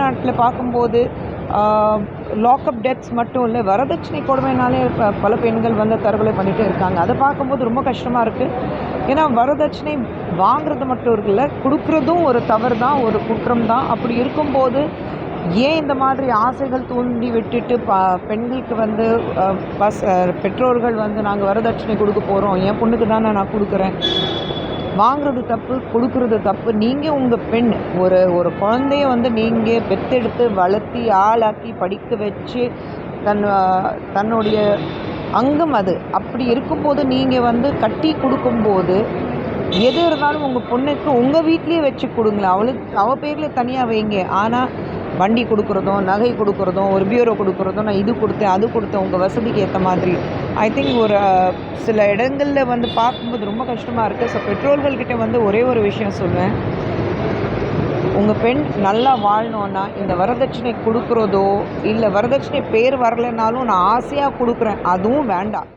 தமிழ்நாட்டில் பார்க்கும்போது lockup deaths மட்டும் இல்லை, வரதட்சணை கொடுமைனாலே பல பெண்கள் வந்து தற்கொலை பண்ணிகிட்டே இருக்காங்க. அதை பார்க்கும்போது ரொம்ப கஷ்டமாக இருக்குது. ஏன்னா வரதட்சணை வாங்குறது மட்டும் இருக்குல்ல, கொடுக்குறதும் ஒரு தவறு தான், ஒரு குற்றம் தான். அப்படி இருக்கும்போது ஏன் இந்த மாதிரி ஆசைகள் தூண்டி விட்டுட்டு பெண்களுக்கு வந்து பெற்றோர்கள் வந்து நாங்கள் வரதட்சணை கொடுக்க போகிறோம், என் பொண்ணுக்கு தானே நான் கொடுக்குறேன், வாங்குறது தப்பு, கொடுக்குறது தப்பு. நீங்கள் உங்கள் பெண், ஒரு குழந்தைய வந்து நீங்கள் பெற்றெடுத்து வளர்த்தி ஆளாக்கி படிக்க வச்சு தன்னுடைய அங்கம் அது. அப்படி இருக்கும்போது நீங்கள் வந்து கட்டி கொடுக்கும்போது எது இருந்தாலும் உங்கள் பொண்ணுக்கு உங்கள் வீட்லேயே வச்சு கொடுங்களேன். அவள் பேரில் தனியாக வைங்க. ஆனால் வண்டி கொடுக்குறதும், நகை கொடுக்குறதும், ஒரு பியூரோ கொடுக்குறதும், நான் இது கொடுத்தேன் அது கொடுத்தேன் உங்கள் வசதிக்கு ஏற்ற மாதிரி, ஐ திங்க் ஒரு சில இடங்களில் வந்து பார்க்கும்போது ரொம்ப கஷ்டமாக இருக்குது. ஸோ பெற்றோர்கள்கிட்ட வந்து ஒரே ஒரு விஷயம் சொல்லுவேன், உங்கள் பெண் நல்லா வாழணுன்னா இந்த வரதட்சணை கொடுக்குறதோ இல்லை வரதட்சணை பேர் வரலைனாலும் நான் ஆசையாக கொடுக்குறேன் அதுவும் வேண்டாம்.